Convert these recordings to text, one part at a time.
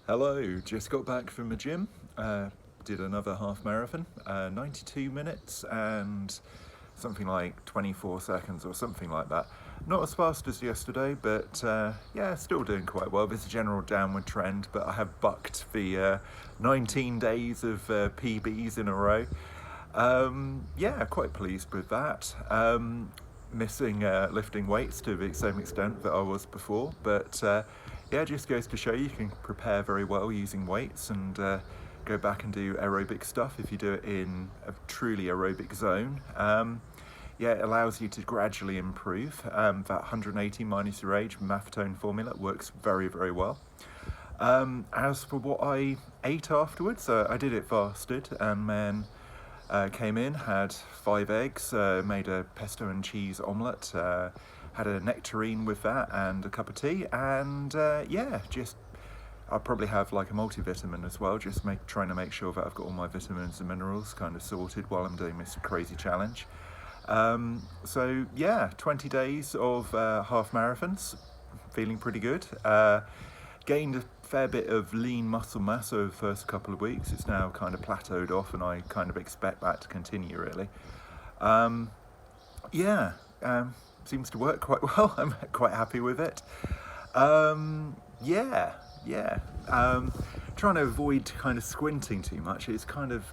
Hello, just got back from the gym. Did another half marathon, 92 minutes and something like 24 seconds or something like that. Not as fast as yesterday, but yeah, still doing quite well. There's a general downward trend, but I have bucked the 19 days of PBs in a row. Yeah, quite pleased with that. Missing lifting weights to the same extent that I was before, but yeah, it just goes to show you can prepare very well using weights and go back and do aerobic stuff if you do it in a truly aerobic zone. Yeah, it allows you to gradually improve. That 180 minus your age Maffetone formula works very, very well. As for what I ate afterwards, I did it fasted and then came in, had 5 eggs, made a pesto and cheese omelette, had a nectarine with that and a cup of tea, and yeah, just I'll probably have like a multivitamin as well, just trying to make sure that I've got all my vitamins and minerals kind of sorted while I'm doing this crazy challenge. So yeah, 20 days of half marathons, feeling pretty good. Gained a fair bit of lean muscle mass over the first couple of weeks. It's now kind of plateaued off, and I kind of expect that to continue really. Yeah, seems to work quite well. I'm quite happy with it. Yeah, yeah. Trying to avoid kind of squinting too much. It's kind of,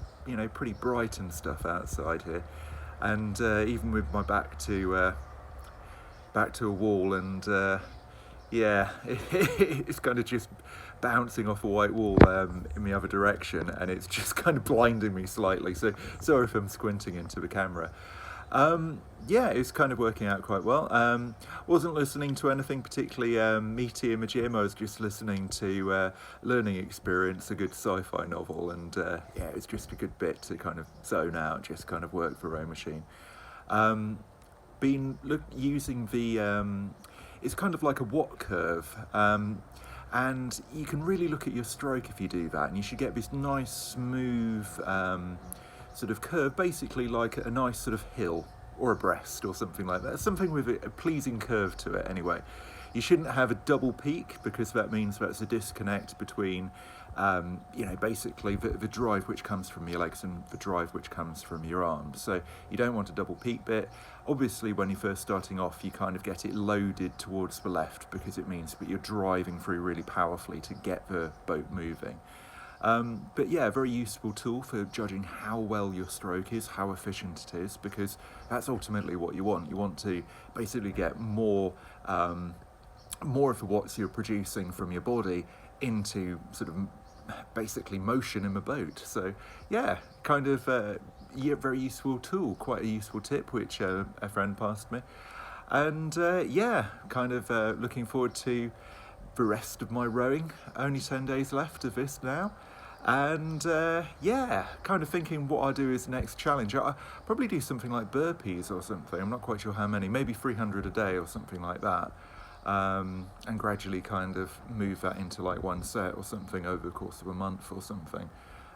pretty bright and stuff outside here, and even with my back to a wall, and yeah, it's kind of just bouncing off a white wall in the other direction, and it's just kind of blinding me slightly. So sorry if I'm squinting into the camera. Yeah, it's kind of working out quite well. Wasn't listening to anything particularly meaty in the gym. I was just listening to Learning Experience, a good sci-fi novel, and yeah, it's just a good bit to kind of zone out, just kind of work the row machine. Been using the it's kind of like a Watt curve, and you can really look at your stroke if you do that, and you should get this nice smooth sort of curve, basically like a nice sort of hill or a breast or something like that, something with a pleasing curve to it anyway. You shouldn't have a double peak, because that means that's a disconnect between basically the drive which comes from your legs and the drive which comes from your arms. So you don't want a double peak bit. Obviously, when you're first starting off, you kind of get it loaded towards the left, because it means that you're driving through really powerfully to get the boat moving. But yeah, a very useful tool for judging how well your stroke is, how efficient it is, because that's ultimately what you want. You want to basically get more of the watts you're producing from your body into sort of basically motion in the boat. So yeah, kind of yeah, very useful tool, quite a useful tip, which a friend passed me. And yeah, kind of looking forward to the rest of my rowing. Only 10 days left of this now. And yeah, kind of thinking what I do is the next challenge. I probably do something like burpees or something. I'm not quite sure how many, maybe 300 a day or something like that. And gradually kind of move that into like one set or something over the course of a month or something.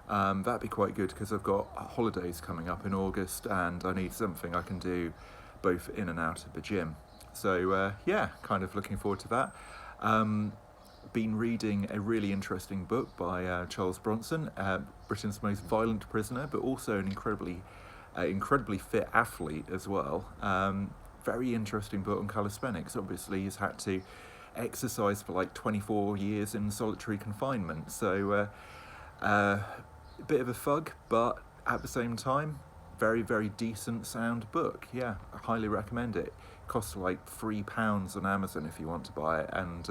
That'd be quite good, because I've got holidays coming up in August, and I need something I can do both in and out of the gym. So yeah, kind of looking forward to that. Been reading a really interesting book by Charles Bronson, Britain's most violent prisoner, but also an incredibly fit athlete as well. Very interesting book on calisthenics. Obviously, he's had to exercise for like 24 years in solitary confinement, so a bit of a thug, but at the same time, very, very decent sound book. Yeah, I highly recommend it. Costs like £3 on Amazon if you want to buy it, and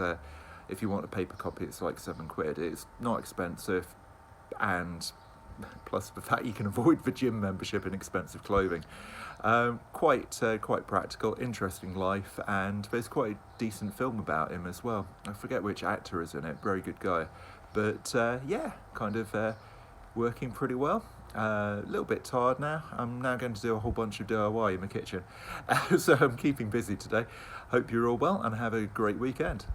if you want a paper copy, it's like £7. It's not expensive, and plus the fact you can avoid the gym membership and expensive clothing. Quite practical, interesting life, and there's quite a decent film about him as well. I forget which actor is in it, very good guy. But yeah, kind of working pretty well. A little bit tired now. I'm now going to do a whole bunch of DIY in the kitchen. So I'm keeping busy today. Hope you're all well and have a great weekend.